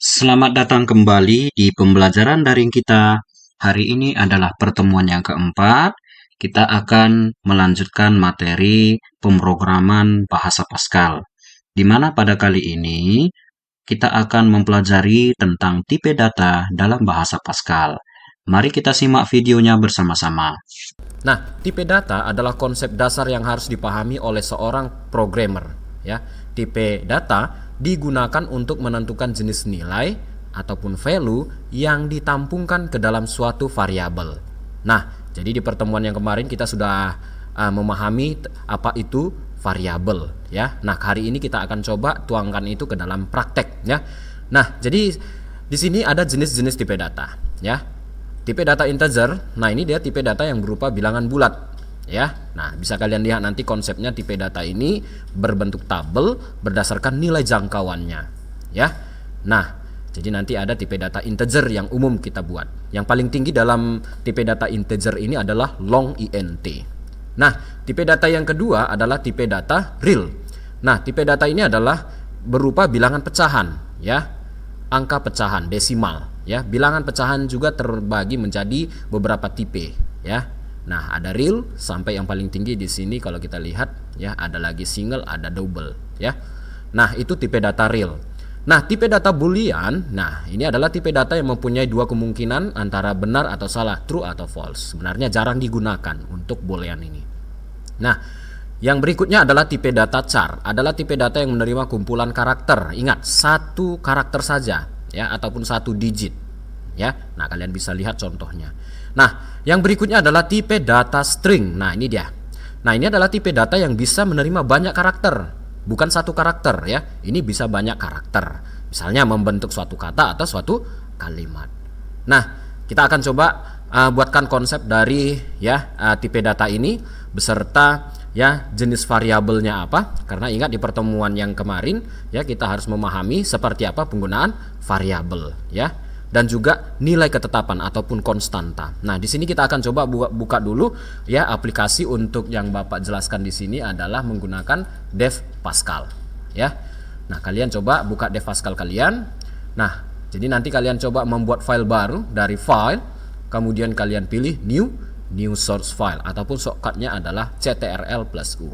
Selamat datang kembali di pembelajaran daring kita. Hari ini adalah pertemuan yang keempat. Kita akan melanjutkan materi pemrograman bahasa Pascal, di mana pada kali ini kita akan mempelajari tentang tipe data dalam bahasa Pascal. Mari kita simak videonya bersama-sama. Nah, tipe data adalah konsep dasar yang harus dipahami oleh seorang programmer. Ya, tipe data digunakan untuk menentukan jenis nilai ataupun value yang ditampungkan ke dalam suatu variabel. Nah, jadi di pertemuan yang kemarin kita sudah memahami apa itu variabel. Ya, nah hari ini kita akan coba tuangkan itu ke dalam praktek. Ya, nah jadi di sini ada jenis-jenis tipe data. Ya, tipe data integer, nah ini dia tipe data yang berupa bilangan bulat ya. Nah, bisa kalian lihat nanti konsepnya tipe data ini berbentuk tabel berdasarkan nilai jangkauannya ya. Nah, jadi nanti ada tipe data integer yang umum kita buat. Yang paling tinggi dalam tipe data integer ini adalah long int. Nah, tipe data yang kedua adalah tipe data real. Nah, tipe data ini adalah berupa bilangan pecahan ya, angka pecahan desimal ya. Bilangan pecahan juga terbagi menjadi beberapa tipe ya. Nah, ada real sampai yang paling tinggi di sini kalau kita lihat ya, ada lagi single, ada double ya. Nah, itu tipe data real. Nah, tipe data boolean, nah ini adalah tipe data yang mempunyai dua kemungkinan antara benar atau salah, true atau false. Sebenarnya jarang digunakan untuk boolean ini. Nah, yang berikutnya adalah tipe data char, adalah tipe data yang menerima kumpulan karakter. Ingat, satu karakter saja ya, ataupun satu digit ya. Nah, kalian bisa lihat contohnya. Nah, yang berikutnya adalah tipe data string. Nah, ini dia. Nah, ini adalah tipe data yang bisa menerima banyak karakter, bukan satu karakter ya. Ini bisa banyak karakter. Misalnya membentuk suatu kata atau suatu kalimat. Nah, kita akan coba buatkan konsep dari ya tipe data ini beserta ya jenis variabelnya apa, karena ingat di pertemuan yang kemarin ya kita harus memahami seperti apa penggunaan variabel ya, dan juga nilai ketetapan ataupun konstanta. Nah, di sini kita akan coba buka dulu ya aplikasi. Untuk yang Bapak jelaskan di sini adalah menggunakan Dev Pascal ya. Nah, kalian coba buka Dev Pascal kalian. Nah, jadi nanti kalian coba membuat file baru dari file, kemudian kalian pilih new source file ataupun shortcutnya adalah ctrl+u.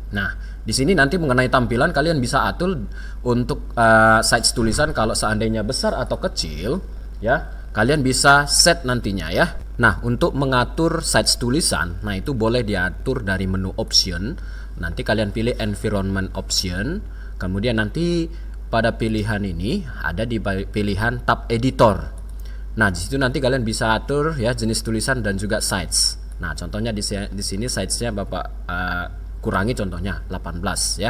Nah, di sini nanti mengenai tampilan kalian bisa atur untuk size tulisan kalau seandainya besar atau kecil ya, kalian bisa set nantinya ya. Nah, untuk mengatur size tulisan, nah itu boleh diatur dari menu option. Nanti kalian pilih environment option, kemudian nanti pada pilihan ini ada di pilihan tab editor. Nah, di situ nanti kalian bisa atur ya jenis tulisan dan juga size. Nah, contohnya di sini size-nya Bapak kurangi contohnya 18 ya.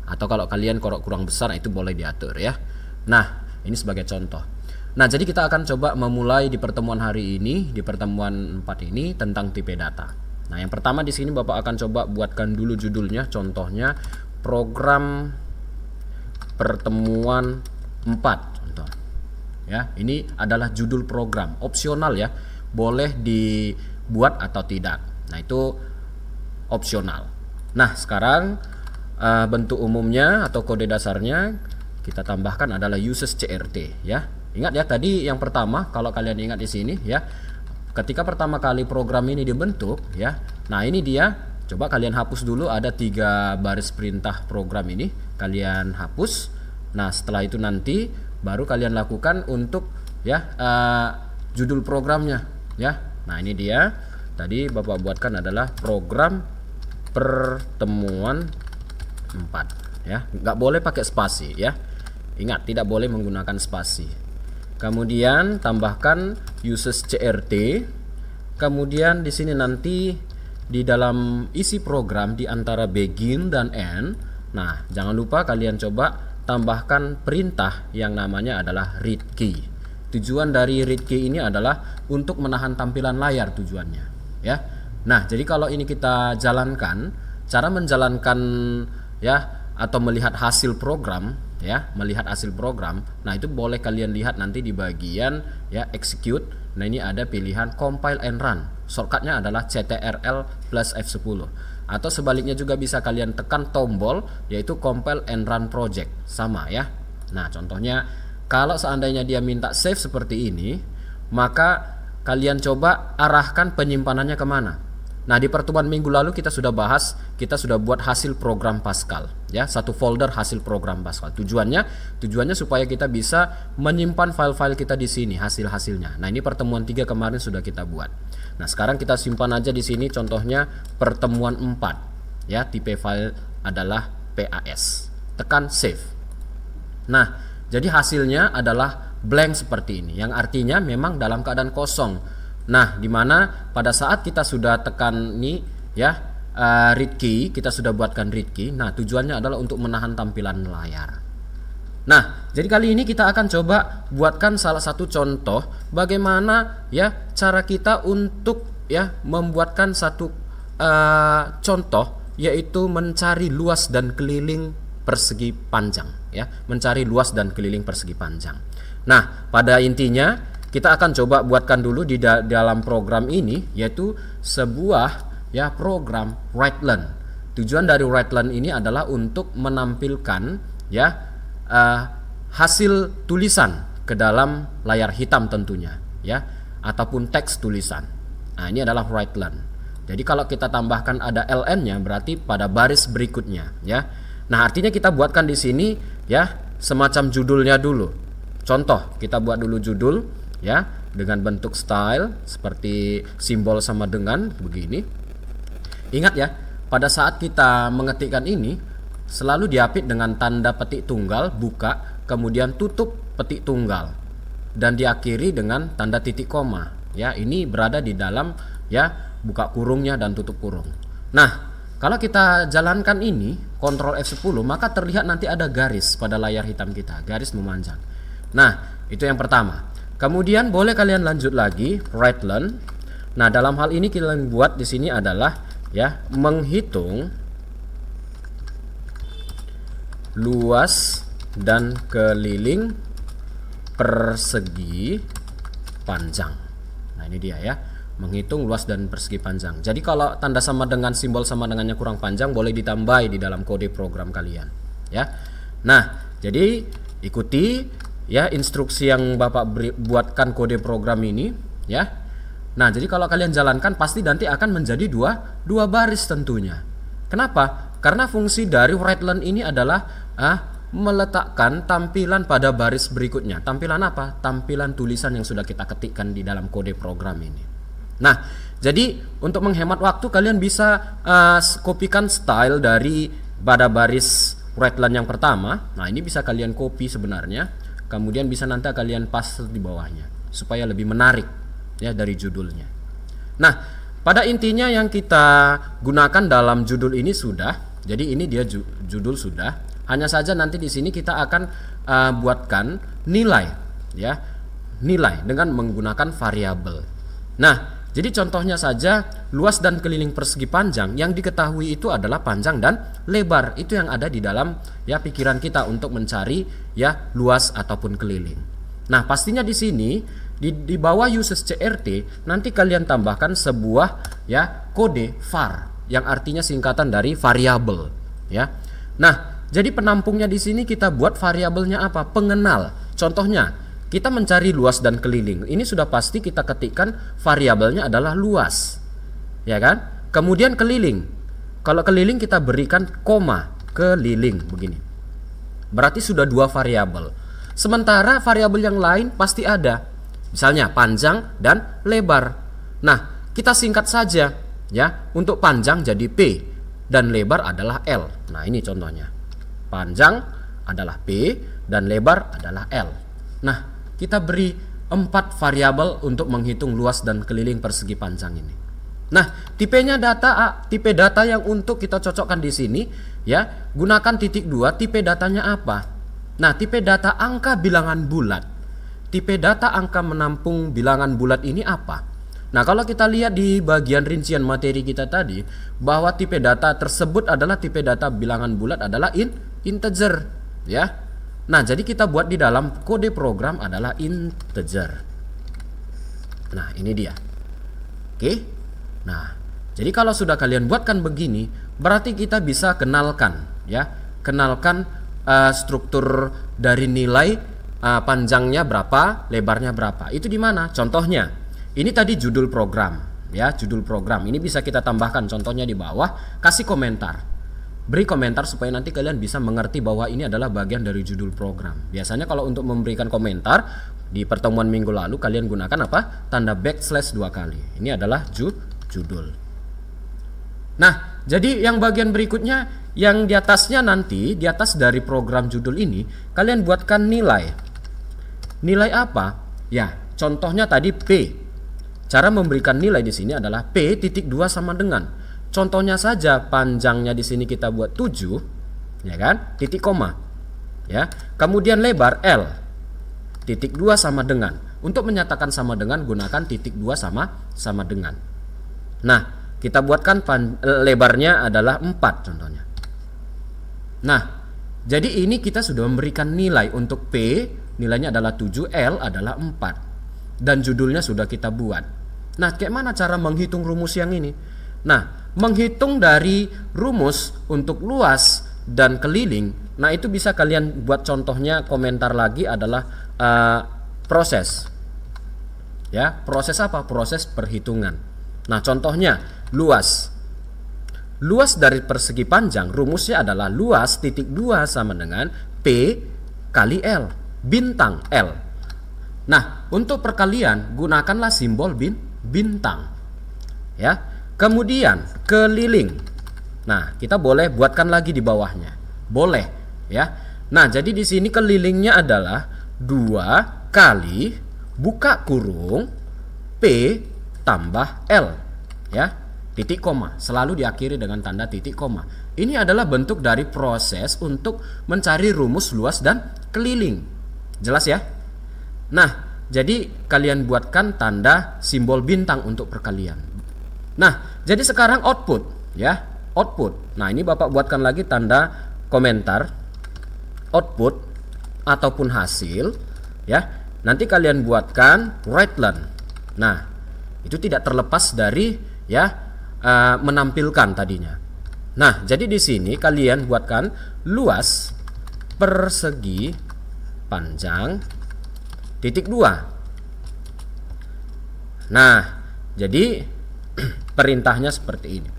Atau kalau kalian kurang besar itu boleh diatur ya. Nah, ini sebagai contoh. Nah, jadi kita akan coba memulai di pertemuan hari ini, di pertemuan 4 ini tentang tipe data. Nah, yang pertama di sini Bapak akan coba buatkan dulu judulnya, contohnya program pertemuan 4 contoh. Ya, ini adalah judul program, opsional ya. Boleh dibuat atau tidak. Nah, itu opsional. Nah, sekarang bentuk umumnya atau kode dasarnya kita tambahkan adalah uses crt ya. Ingat ya tadi yang pertama, kalau kalian ingat di sini ya, ketika pertama kali program ini dibentuk ya. Nah, ini dia. Coba kalian hapus dulu, ada 3 baris perintah program ini, kalian hapus. Nah, setelah itu nanti baru kalian lakukan untuk ya judul programnya ya. Nah, ini dia. Tadi Bapak buatkan adalah program pertemuan 4 ya. Nggak boleh pakai spasi ya. Ingat, tidak boleh menggunakan spasi. Kemudian tambahkan uses crt. Kemudian di sini nanti di dalam isi program di antara begin dan end. Nah, jangan lupa kalian coba tambahkan perintah yang namanya adalah read key. Tujuan dari read key ini adalah untuk menahan tampilan layar tujuannya ya. Nah, jadi kalau ini kita jalankan, cara menjalankan ya atau melihat hasil program ya, melihat hasil program. Nah, itu boleh kalian lihat nanti di bagian ya execute. Nah, ini ada pilihan compile and run. Shortcutnya adalah ctrl+F10. Atau sebaliknya juga bisa kalian tekan tombol yaitu compile and run project, sama ya. Nah, contohnya Kalau seandainya dia minta save seperti ini, maka kalian coba arahkan penyimpanannya kemana. Nah, di pertemuan minggu lalu kita sudah bahas, kita sudah buat hasil program Pascal, ya, satu folder hasil program Pascal. Tujuannya supaya kita bisa menyimpan file-file kita di sini, hasil-hasilnya. Nah, ini pertemuan 3 kemarin sudah kita buat. Nah, sekarang kita simpan aja di sini contohnya pertemuan 4, ya, tipe file adalah PAS. Tekan save. Nah, jadi hasilnya adalah blank seperti ini, yang artinya memang dalam keadaan kosong. Nah, dimana pada saat kita sudah tekan ini, ya, read key, kita sudah buatkan read key. Nah, tujuannya adalah untuk menahan tampilan layar. Nah, jadi kali ini kita akan coba buatkan salah satu contoh bagaimana, ya, cara kita untuk, ya, membuatkan satu contoh, yaitu mencari luas dan keliling persegi panjang, ya, mencari luas dan keliling persegi panjang. Nah, pada intinya kita akan coba buatkan dulu di dalam program ini, yaitu sebuah, ya, program write-learn. Tujuan dari write-learn ini adalah untuk menampilkan, ya, hasil tulisan ke dalam layar hitam tentunya, ya, ataupun teks tulisan. Nah, ini adalah write-learn. Jadi kalau kita tambahkan ada ln-nya berarti pada baris berikutnya, ya. Nah, artinya kita buatkan di sini, ya, semacam judulnya dulu. Contoh, kita buat dulu judul, ya, dengan bentuk style seperti simbol sama dengan begini. Ingat, ya, pada saat kita mengetikkan ini selalu diapit dengan tanda petik tunggal, buka, kemudian tutup petik tunggal, dan diakhiri dengan tanda titik koma, ya. Ini berada di dalam, ya, buka kurungnya dan tutup kurung. Nah, kalau kita jalankan ini Ctrl F10, maka terlihat nanti ada garis pada layar hitam kita, garis memanjang. Nah, itu yang pertama. Kemudian boleh kalian lanjut lagi write-learn. Nah, dalam hal ini kalian buat di sini adalah, ya, menghitung luas dan keliling persegi panjang. Nah, ini dia, ya, menghitung luas dan persegi panjang. Jadi kalau tanda sama dengan, simbol sama dengannya kurang panjang, boleh ditambahi di dalam kode program kalian, ya. Nah, jadi ikuti, ya, instruksi yang Bapak buatkan kode program ini, ya. Nah, jadi kalau kalian jalankan pasti nanti akan menjadi dua baris tentunya. Kenapa? Karena fungsi dari write-learn ini adalah meletakkan tampilan pada baris berikutnya. Tampilan apa? Tampilan tulisan yang sudah kita ketikkan di dalam kode program ini. Nah, jadi untuk menghemat waktu kalian bisa kopikan style dari pada baris write-learn yang pertama. Nah, ini bisa kalian copy sebenarnya. Kemudian bisa nanti kalian paste di bawahnya supaya lebih menarik, ya, dari judulnya. Nah, pada intinya yang kita gunakan dalam judul ini sudah. Jadi ini dia judul sudah. Hanya saja nanti di sini kita akan buatkan nilai, ya, nilai dengan menggunakan variabel. Nah, jadi contohnya saja luas dan keliling persegi panjang yang diketahui itu adalah panjang dan lebar. Itu yang ada di dalam, ya, pikiran kita untuk mencari, ya, luas ataupun keliling. Nah, pastinya di sini di bawah uses CRT nanti kalian tambahkan sebuah, ya, kode var yang artinya singkatan dari variabel, ya. Nah, jadi penampungnya di sini kita buat variabelnya apa? Pengenal. Contohnya kita mencari luas dan keliling. Ini sudah pasti kita ketikkan variabelnya adalah luas, ya kan? Kemudian keliling. Kalau keliling kita berikan koma, keliling begini. Berarti sudah 2 variabel. Sementara variabel yang lain pasti ada. Misalnya panjang dan lebar. Nah, kita singkat saja, ya. Untuk panjang jadi P dan lebar adalah L. Nah, ini contohnya. Panjang adalah P dan lebar adalah L. Nah, kita beri 4 variabel untuk menghitung luas dan keliling persegi panjang ini. Nah, tipenya tipe data yang untuk kita cocokkan di sini, ya, gunakan titik 2. Tipe datanya apa? Nah, tipe data angka bilangan bulat. Tipe data angka menampung bilangan bulat ini apa? Nah, kalau kita lihat di bagian rincian materi kita tadi, bahwa tipe data tersebut adalah tipe data bilangan bulat adalah integer, ya. Nah, jadi kita buat di dalam kode program adalah integer. Nah, ini dia. Oke. Nah, jadi kalau sudah kalian buatkan begini, berarti kita bisa kenalkan, ya. Kenalkan struktur dari nilai panjangnya berapa, lebarnya berapa. Itu di mana? Contohnya, ini tadi judul program, ya, judul program. Ini bisa kita tambahkan contohnya di bawah, kasih komentar. Beri komentar supaya nanti kalian bisa mengerti bahwa ini adalah bagian dari judul program. Biasanya kalau untuk memberikan komentar di pertemuan minggu lalu kalian gunakan apa? Tanda backslash 2 kali. Ini adalah judul. Nah, jadi yang bagian berikutnya yang di atasnya nanti, di atas dari program judul ini, kalian buatkan nilai. Nilai apa? Ya, contohnya tadi P. Cara memberikan nilai di sini adalah P titik 2 sama dengan. Contohnya saja panjangnya di sini kita buat 7, ya kan? Titik koma. Ya. Kemudian lebar L. Titik 2 sama dengan. Untuk menyatakan sama dengan gunakan titik 2 sama dengan. Nah, kita buatkan lebarnya adalah 4 contohnya. Nah, jadi ini kita sudah memberikan nilai untuk P, nilainya adalah 7, L adalah 4. Dan judulnya sudah kita buat. Nah, kayak mana cara menghitung rumus yang ini? Nah, menghitung dari rumus untuk luas dan keliling, nah itu bisa kalian buat contohnya komentar lagi adalah proses. Ya, proses apa? Proses perhitungan. Nah, contohnya luas. Luas dari persegi panjang, rumusnya adalah luas titik 2 sama dengan P kali L, bintang L. Nah, untuk perkalian gunakanlah simbol bintang. Ya. Kemudian keliling. Nah, kita boleh buatkan lagi di bawahnya. Boleh, ya. Nah, jadi di sini kelilingnya adalah 2 kali buka kurung P tambah L, ya. Titik koma, selalu diakhiri dengan tanda titik koma. Ini adalah bentuk dari proses untuk mencari rumus luas dan keliling. Jelas ya? Nah, jadi kalian buatkan tanda simbol bintang untuk perkalian. Nah, jadi sekarang output, ya, output. Nah, ini Bapak buatkan lagi tanda komentar output ataupun hasil, ya. Nanti kalian buatkan write-learn. Nah, itu tidak terlepas dari ya menampilkan tadinya. Nah, jadi di sini kalian buatkan luas persegi panjang titik 2. Nah, jadi perintahnya seperti ini.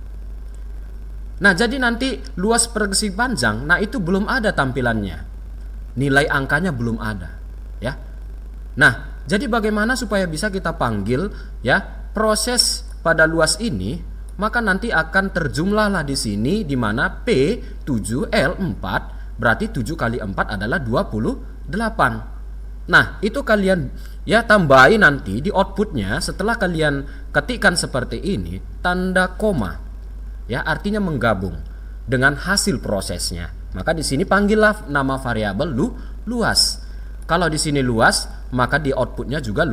Nah, jadi nanti luas persegi panjang, nah itu belum ada tampilannya. Nilai angkanya belum ada, ya. Nah, jadi bagaimana supaya bisa kita panggil ya proses pada luas ini, maka nanti akan terjumlahlah di sini di mana P 7 L 4, berarti 7 kali 4 adalah 28. Nah, itu kalian ya tambahi nanti di outputnya setelah kalian ketikkan seperti ini tanda koma, ya artinya menggabung dengan hasil prosesnya. Maka di sini panggillah nama variabel luas. Kalau di sini luas, maka di outputnya juga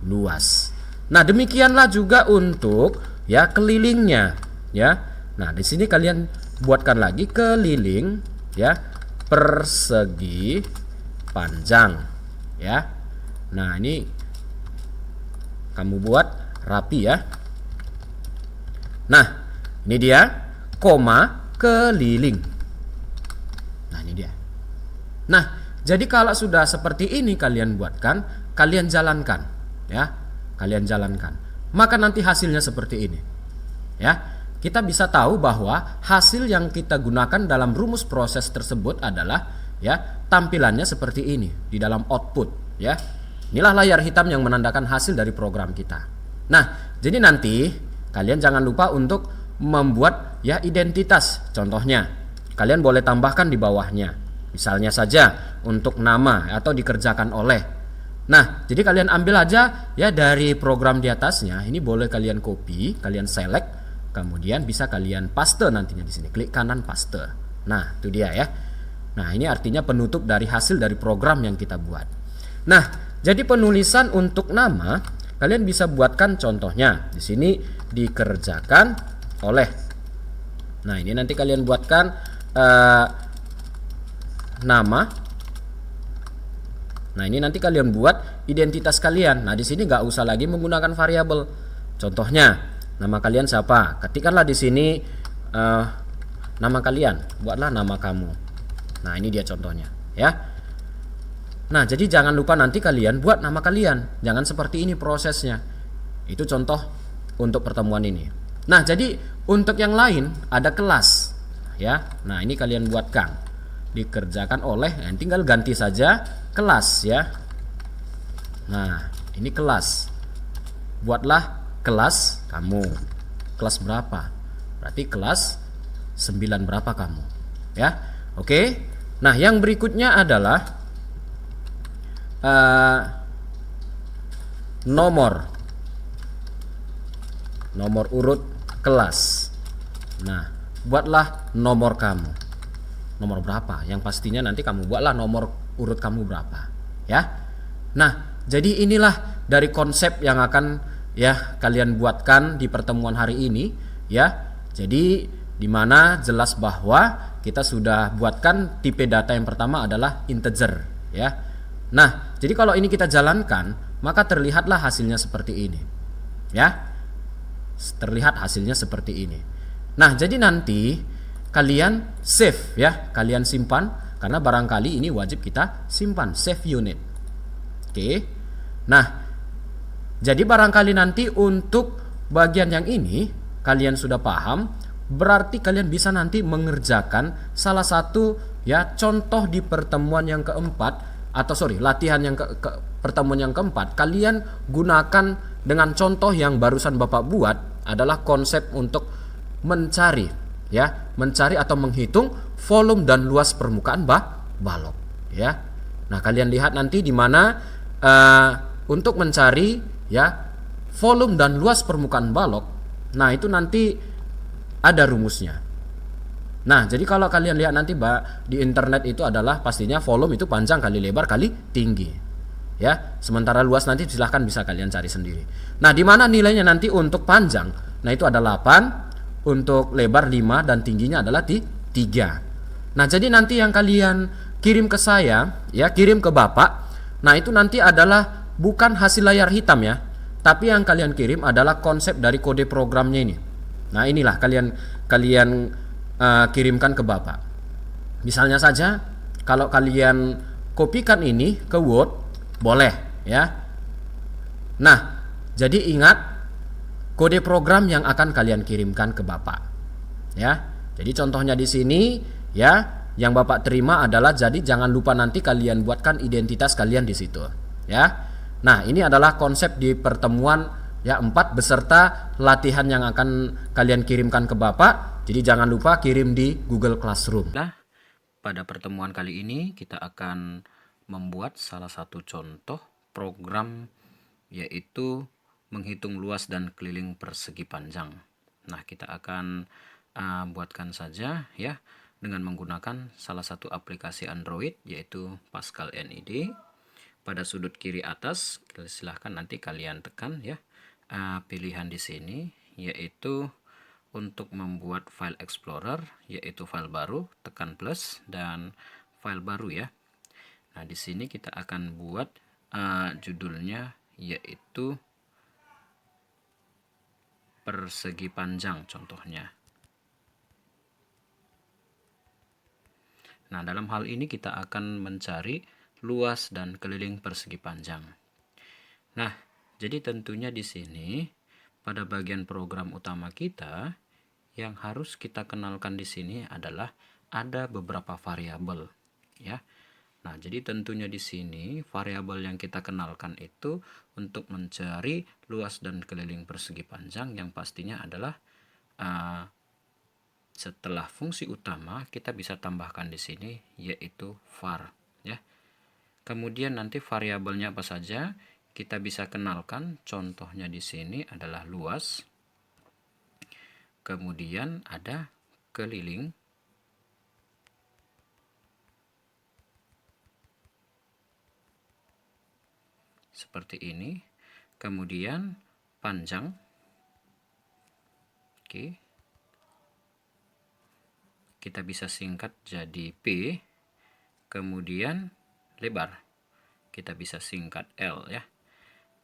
luas. Nah, demikianlah juga untuk ya kelilingnya, ya. Nah, di sini kalian buatkan lagi keliling ya persegi panjang, ya. Nah, ini kamu buat rapi ya. Nah, ini dia koma keliling. Nah, ini dia. Nah, jadi kalau sudah seperti ini kalian buatkan, kalian jalankan, ya. Kalian jalankan. Maka nanti hasilnya seperti ini. Ya. Kita bisa tahu bahwa hasil yang kita gunakan dalam rumus proses tersebut adalah ya tampilannya seperti ini di dalam output, ya. Inilah layar hitam yang menandakan hasil dari program kita. Nah, jadi nanti kalian jangan lupa untuk membuat ya identitas. Contohnya, kalian boleh tambahkan di bawahnya. Misalnya saja untuk nama atau dikerjakan oleh. Nah, jadi kalian ambil aja ya dari program di atasnya. Ini boleh kalian copy, kalian select, kemudian bisa kalian paste nantinya di sini. Klik kanan paste. Nah, itu dia ya. Nah, ini artinya penutup dari hasil dari program yang kita buat. Nah, jadi penulisan untuk nama kalian bisa buatkan contohnya. Di sini dikerjakan oleh. Nah, ini nanti kalian buatkan nama. Nah, ini nanti kalian buat identitas kalian. Nah, di sini nggak usah lagi menggunakan variabel. Contohnya, nama kalian siapa? Ketikkanlah di sini nama kalian. Buatlah nama kamu. Nah, ini dia contohnya, ya. Nah, jadi jangan lupa nanti kalian buat nama kalian. Jangan seperti ini prosesnya. Itu contoh untuk pertemuan ini. Nah, jadi untuk yang lain ada kelas ya. Nah, ini kalian buatkan. Dikerjakan oleh, tinggal ganti saja kelas ya. Nah, ini kelas. Buatlah kelas kamu. Kelas berapa? Berarti kelas 9 berapa kamu? Ya. Oke. Nah, yang berikutnya adalah nomor urut kelas. Nah, buatlah nomor kamu. Nomor berapa? Yang pastinya nanti kamu buatlah nomor urut kamu berapa, ya. Nah, jadi inilah dari konsep yang akan ya kalian buatkan di pertemuan hari ini, ya. Jadi dimana jelas bahwa kita sudah buatkan tipe data yang pertama adalah integer, ya. Nah, jadi kalau ini kita jalankan, maka terlihatlah hasilnya seperti ini. Ya. Terlihat hasilnya seperti ini. Nah, jadi nanti kalian save ya, kalian simpan karena barangkali ini wajib kita simpan, save unit. Oke. Nah, jadi barangkali nanti untuk bagian yang ini kalian sudah paham, berarti kalian bisa nanti mengerjakan salah satu ya contoh di pertemuan yang keempat atau latihan yang pertemuan yang keempat. Kalian gunakan dengan contoh yang barusan Bapak buat adalah konsep untuk mencari ya, mencari atau menghitung volume dan luas permukaan balok ya. Nah, kalian lihat nanti di mana untuk mencari ya volume dan luas permukaan balok. Nah, itu nanti ada rumusnya. Nah, jadi kalau kalian lihat nanti di internet itu adalah pastinya volume itu panjang kali lebar kali tinggi. Ya, sementara luas nanti silahkan bisa kalian cari sendiri. Nah, di mana nilainya nanti untuk panjang? Nah, itu ada 8, untuk lebar 5 dan tingginya adalah 3. Nah, jadi nanti yang kalian kirim ke saya, ya, kirim ke Bapak. Nah, itu nanti adalah bukan hasil layar hitam ya, tapi yang kalian kirim adalah konsep dari kode programnya ini. Nah, inilah kalian kirimkan ke Bapak. Misalnya saja kalau kalian kopikan ini ke Word boleh ya. Nah, jadi ingat kode program yang akan kalian kirimkan ke Bapak. Ya. Jadi contohnya di sini ya, yang Bapak terima adalah, jadi jangan lupa nanti kalian buatkan identitas kalian di situ ya. Nah, ini adalah konsep di pertemuan ya 4 beserta latihan yang akan kalian kirimkan ke Bapak. Jadi jangan lupa kirim di Google Classroom. Nah, pada pertemuan kali ini kita akan membuat salah satu contoh program, yaitu menghitung luas dan keliling persegi panjang. Nah, kita akan buatkan saja ya dengan menggunakan salah satu aplikasi Android, yaitu Pascal NID. Pada sudut kiri atas silahkan nanti kalian tekan ya pilihan di sini, yaitu untuk membuat file explorer, yaitu file baru, tekan plus dan file baru ya. Nah, di sini kita akan buat judulnya yaitu persegi panjang contohnya. Nah, dalam hal ini kita akan mencari luas dan keliling persegi panjang. Nah, jadi tentunya di sini pada bagian program utama kita yang harus kita kenalkan di sini adalah ada beberapa variabel ya. Nah, jadi tentunya di sini variabel yang kita kenalkan itu untuk mencari luas dan keliling persegi panjang yang pastinya adalah setelah fungsi utama kita bisa tambahkan di sini yaitu var ya. Kemudian nanti variabelnya apa saja kita bisa kenalkan, contohnya di sini adalah luas. Kemudian ada keliling. Seperti ini. Kemudian panjang. Oke. Kita bisa singkat jadi P. Kemudian lebar. Kita bisa singkat L ya.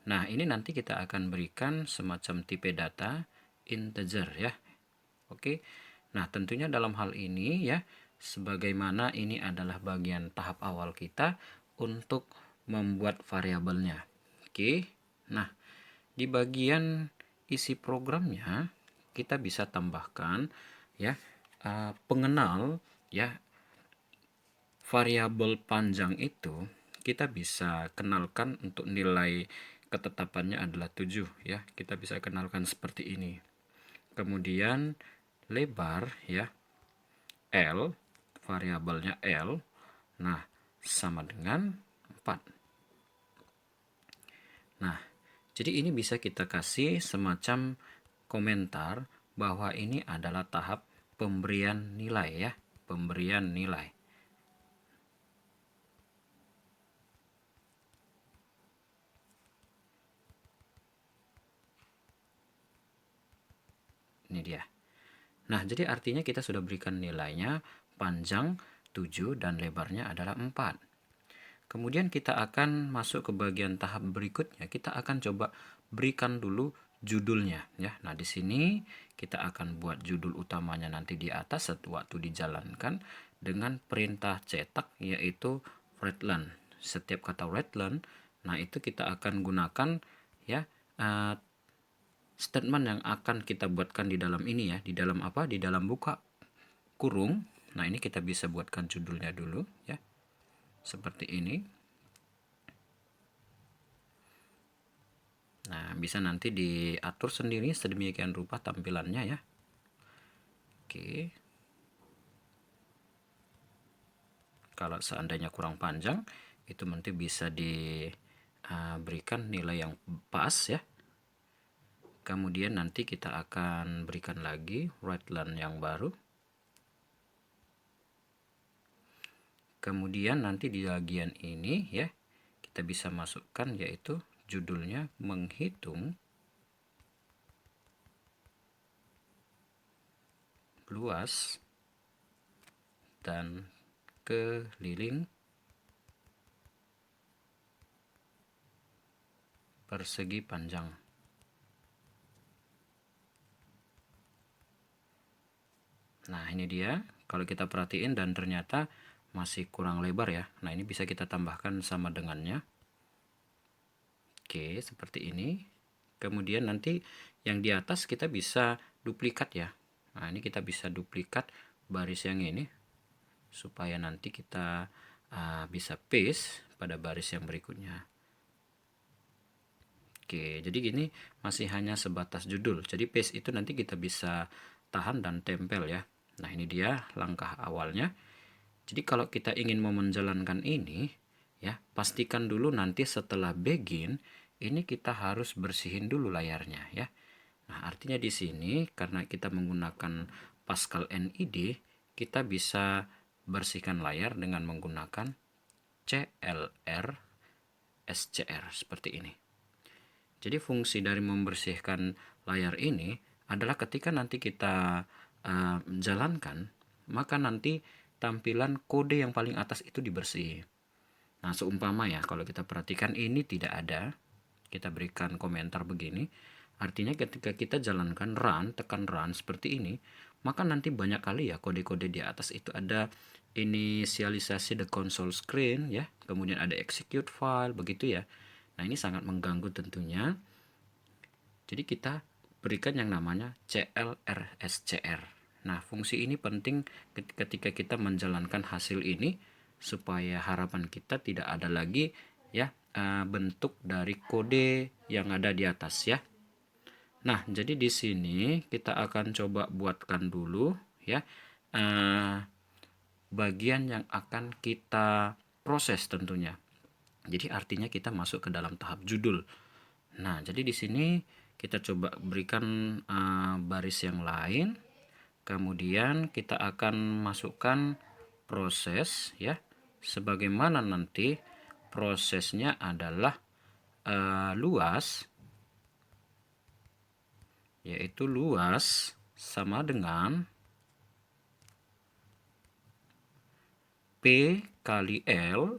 Nah, ini nanti kita akan berikan semacam tipe data integer ya. Oke. Nah, tentunya dalam hal ini ya, sebagaimana ini adalah bagian tahap awal kita untuk membuat variabelnya. Oke. Nah, di bagian isi programnya kita bisa tambahkan ya pengenal ya variabel panjang itu kita bisa kenalkan untuk nilai ketetapannya adalah 7 ya. Kita bisa kenalkan seperti ini. Kemudian lebar ya L, variabelnya L. Nah, sama dengan 4. Nah, jadi ini bisa kita kasih semacam komentar bahwa ini adalah tahap pemberian nilai ya, pemberian nilai. Ini dia. Nah, jadi artinya kita sudah berikan nilainya panjang 7 dan lebarnya adalah 4. Kemudian kita akan masuk ke bagian tahap berikutnya. Kita akan coba berikan dulu judulnya ya. Nah, di sini kita akan buat judul utamanya nanti di atas waktu dijalankan dengan perintah cetak yaitu readline. Setiap kata readline, nah itu kita akan gunakan ya statement yang akan kita buatkan di dalam ini ya, di dalam apa? Di dalam buka kurung. Nah, ini kita bisa buatkan judulnya dulu ya. Seperti ini. Nah, bisa nanti diatur sendiri sedemikian rupa tampilannya ya. Oke. Kalau seandainya kurang panjang, itu nanti bisa diberikan nilai yang pas ya. Kemudian nanti kita akan berikan lagi readline yang baru. Kemudian nanti di bagian ini ya, kita bisa masukkan yaitu judulnya menghitung luas dan keliling persegi panjang. Nah, ini dia. Kalau kita perhatiin dan ternyata masih kurang lebar ya. Nah, ini bisa kita tambahkan sama dengannya. Oke, seperti ini. Kemudian nanti yang di atas kita bisa duplikat ya. Nah, ini kita bisa duplikat baris yang ini supaya nanti kita bisa paste pada baris yang berikutnya. Oke, jadi gini masih hanya sebatas judul. Jadi paste itu nanti kita bisa tahan dan tempel ya. Nah, ini dia langkah awalnya. Jadi kalau kita ingin mau menjalankan ini ya, pastikan dulu nanti setelah begin ini kita harus bersihin dulu layarnya ya. Nah, artinya di sini karena kita menggunakan Pascal NID, kita bisa bersihkan layar dengan menggunakan CLR SCR seperti ini. Jadi fungsi dari membersihkan layar ini adalah ketika nanti kita jalankan, maka nanti tampilan kode yang paling atas itu dibersih. Nah, seumpama ya, kalau kita perhatikan ini tidak ada, kita berikan komentar begini, artinya ketika kita jalankan run, tekan run seperti ini, maka nanti banyak kali ya kode-kode di atas itu ada inisialisasi the console screen ya, kemudian ada execute file begitu ya. Nah, ini sangat mengganggu tentunya. Jadi kita berikan yang namanya CLRSCR. Nah, fungsi ini penting ketika kita menjalankan hasil ini supaya harapan kita tidak ada lagi ya bentuk dari kode yang ada di atas ya. Nah, jadi di sini kita akan coba buatkan dulu ya bagian yang akan kita proses tentunya. Jadi artinya kita masuk ke dalam tahap judul. Nah, jadi di sini kita coba berikan baris yang lain. Kemudian kita akan masukkan proses ya. Sebagaimana nanti prosesnya adalah luas, yaitu luas sama dengan P kali L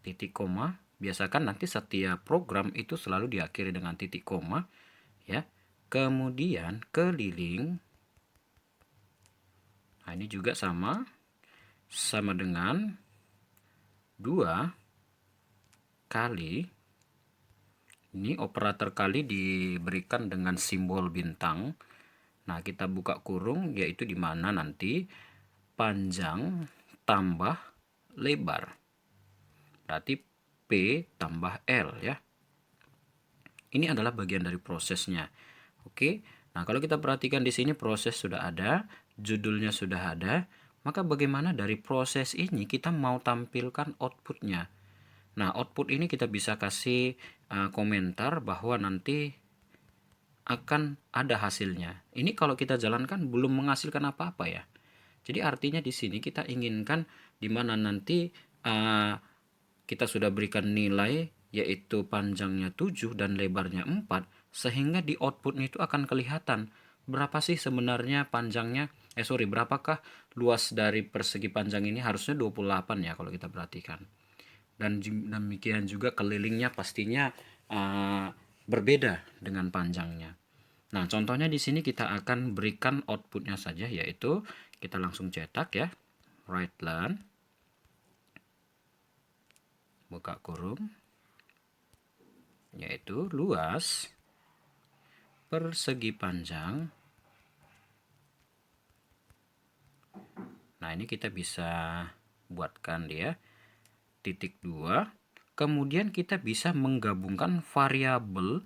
titik koma. Biasakan nanti setiap program itu selalu diakhiri dengan titik koma ya. Kemudian keliling. Nah, ini juga sama sama dengan 2 kali, ini operator kali diberikan dengan simbol bintang. Nah, kita buka kurung, yaitu di mana nanti panjang tambah lebar. Berarti P tambah L ya. Ini adalah bagian dari prosesnya. Oke. Nah, kalau kita perhatikan di sini proses sudah ada, judulnya sudah ada, maka bagaimana dari proses ini kita mau tampilkan outputnya. Nah, output ini kita bisa kasih komentar bahwa nanti akan ada hasilnya. Ini kalau kita jalankan belum menghasilkan apa-apa ya. Jadi artinya di sini kita inginkan di mana nanti kita sudah berikan nilai yaitu panjangnya 7 dan lebarnya 4, sehingga di outputnya itu akan kelihatan berapa sih sebenarnya panjangnya, berapakah luas dari persegi panjang ini. Harusnya 28 ya kalau kita perhatikan. Dan demikian juga kelilingnya pastinya berbeda dengan panjangnya. Nah, contohnya di sini kita akan berikan outputnya saja, yaitu kita langsung cetak ya, Write-Learn, buka kurung, yaitu luas persegi panjang. Nah, ini kita bisa buatkan dia titik 2. Kemudian kita bisa menggabungkan variabel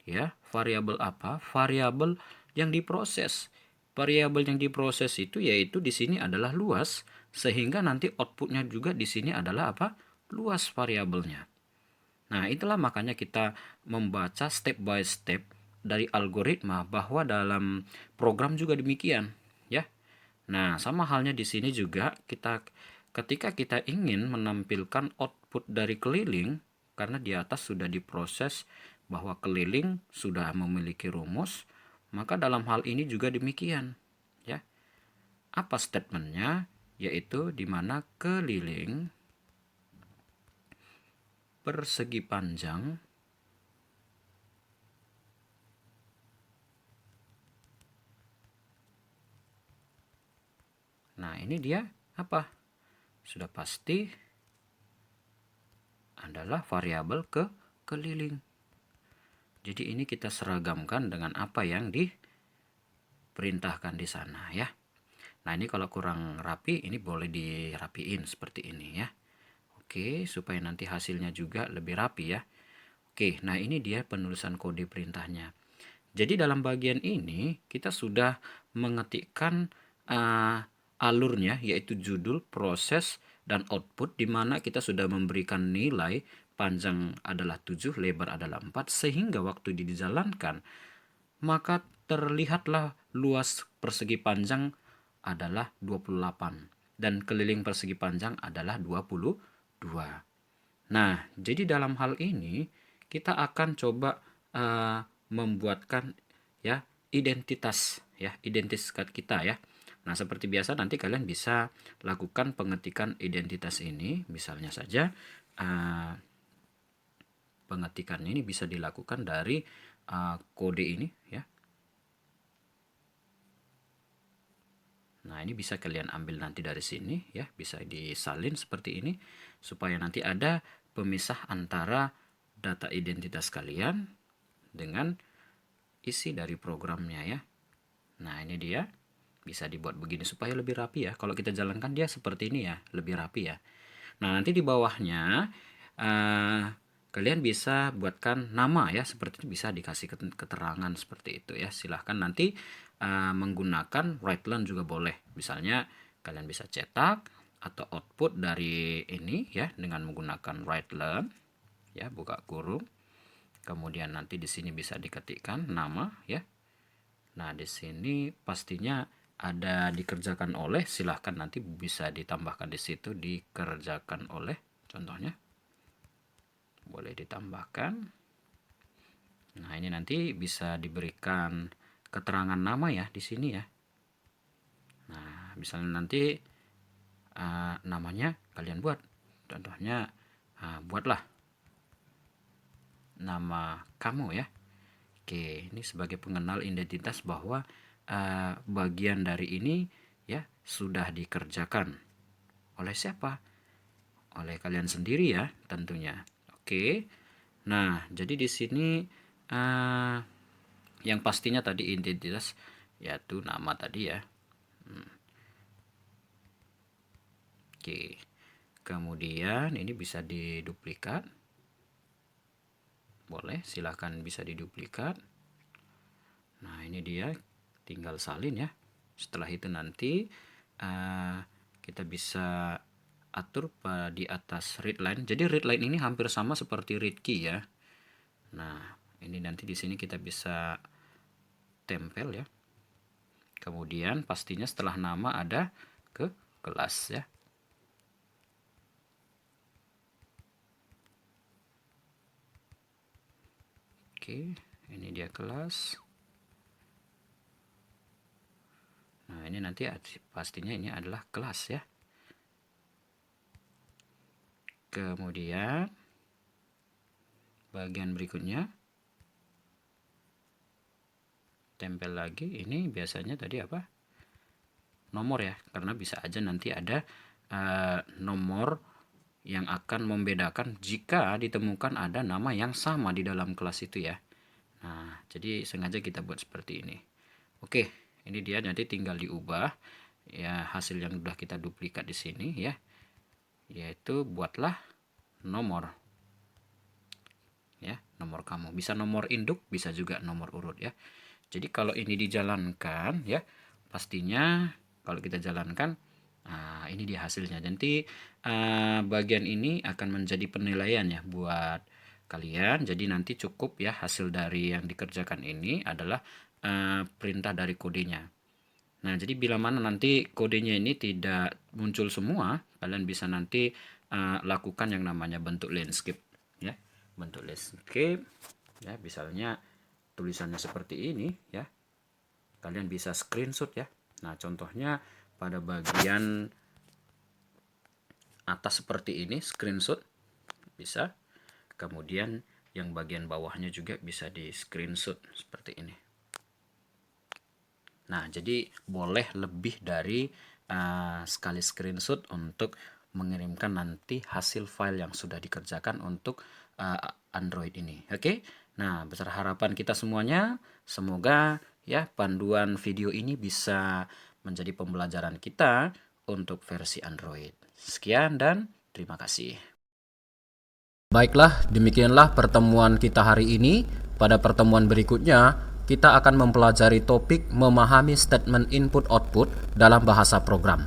ya. Variabel apa? Variabel yang diproses. Variabel yang diproses itu yaitu di sini adalah luas, sehingga nanti outputnya juga di sini adalah apa? Luas variabelnya. Nah, itulah makanya kita membaca step by step dari algoritma bahwa dalam program juga demikian, ya. Nah, sama halnya di sini juga ketika kita ingin menampilkan output dari keliling, karena di atas sudah diproses bahwa keliling sudah memiliki rumus, maka dalam hal ini juga demikian, ya. Apa statementnya? Yaitu di mana keliling persegi panjang Nah, ini dia apa? Sudah pasti adalah variabel keliling. Jadi ini kita seragamkan dengan apa yang diperintahkan di sana ya. Nah, ini kalau kurang rapi, ini boleh dirapiin seperti ini ya. Oke, supaya nanti hasilnya juga lebih rapi ya. Oke, nah ini dia penulisan kode perintahnya. Jadi dalam bagian ini kita sudah mengetikkan alurnya, yaitu judul, proses, dan output, di mana kita sudah memberikan nilai panjang adalah 7, lebar adalah 4, sehingga waktu dijalankan maka terlihatlah luas persegi panjang adalah 28 dan keliling persegi panjang adalah 22. Nah, jadi dalam hal ini kita akan coba membuatkan ya identitas kita ya. Nah, seperti biasa nanti kalian bisa lakukan pengetikan identitas ini, misalnya saja pengetikan ini bisa dilakukan dari kode ini ya. Nah, ini bisa kalian ambil nanti dari sini ya, bisa disalin seperti ini supaya nanti ada pemisah antara data identitas kalian dengan isi dari programnya ya. Nah, ini dia bisa dibuat begini supaya lebih rapi ya. Kalau kita jalankan dia seperti ini ya, lebih rapi ya. Nah, nanti di bawahnya kalian bisa buatkan nama ya, seperti itu, bisa dikasih keterangan seperti itu ya. Silahkan nanti menggunakan Write-Learn juga boleh. Misalnya kalian bisa cetak atau output dari ini ya dengan menggunakan Write-Learn ya, buka kurung. Kemudian nanti di sini bisa diketikkan nama ya. Nah, di sini pastinya ada dikerjakan oleh, silahkan nanti bisa ditambahkan di situ dikerjakan oleh, contohnya boleh ditambahkan. Nah, ini nanti bisa diberikan keterangan nama ya di sini ya. Nah, misalnya nanti namanya kalian buat, contohnya buatlah nama kamu ya. Oke, ini sebagai pengenal identitas bahwa bagian dari ini ya sudah dikerjakan. Oleh siapa? Oleh kalian sendiri ya tentunya. Oke. Nah, jadi di sini yang pastinya tadi identitas yaitu nama tadi ya. Oke. Kemudian ini bisa diduplikat. Boleh, silahkan bisa diduplikat. Nah, ini dia, tinggal salin ya. Setelah itu nanti kita bisa atur di atas read line. Jadi read line ini hampir sama seperti read key ya. Nah, ini nanti di sini kita bisa tempel ya. Kemudian pastinya setelah nama ada ke kelas ya. Oke, ini dia kelas. Nah, ini nanti pastinya ini adalah kelas ya. Kemudian bagian berikutnya tempel lagi. Ini biasanya tadi apa? Nomor ya, karena bisa aja nanti ada nomor yang akan membedakan jika ditemukan ada nama yang sama di dalam kelas itu ya. Nah, jadi sengaja kita buat seperti ini. Oke, ini dia, nanti tinggal diubah ya hasil yang sudah kita duplikat di sini ya. Yaitu buatlah nomor. Ya, nomor kamu. Bisa nomor induk, bisa juga nomor urut ya. Jadi kalau ini dijalankan ya, pastinya kalau kita jalankan, nah ini dia hasilnya. Nanti bagian ini akan menjadi penilaian ya buat kalian. Jadi nanti cukup ya hasil dari yang dikerjakan ini adalah perintah dari kodenya. Nah, jadi bila mana nanti kodenya ini tidak muncul semua, kalian bisa nanti lakukan yang namanya bentuk landscape ya. Bentuk landscape ya, misalnya tulisannya seperti ini ya. Kalian bisa screenshot ya. Nah, contohnya pada bagian atas seperti ini, screenshot bisa. Kemudian yang bagian bawahnya juga bisa di screenshot seperti ini. Nah, jadi boleh lebih dari sekali screenshot untuk mengirimkan nanti hasil file yang sudah dikerjakan untuk Android ini. Oke. Nah, besar harapan kita semuanya, semoga ya panduan video ini bisa menjadi pembelajaran kita untuk versi Android. Sekian dan terima kasih. Baiklah, demikianlah pertemuan kita hari ini. Pada pertemuan berikutnya, kita akan mempelajari topik memahami statement input-output dalam bahasa program.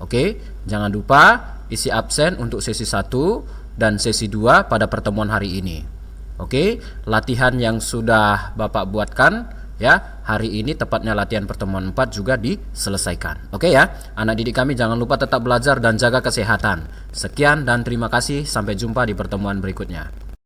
Oke, jangan lupa isi absen untuk sesi 1 dan sesi 2 pada pertemuan hari ini. Oke, latihan yang sudah Bapak buatkan ya, hari ini tepatnya latihan pertemuan 4 juga diselesaikan. Oke ya, anak didik kami jangan lupa tetap belajar dan jaga kesehatan. Sekian dan terima kasih, sampai jumpa di pertemuan berikutnya.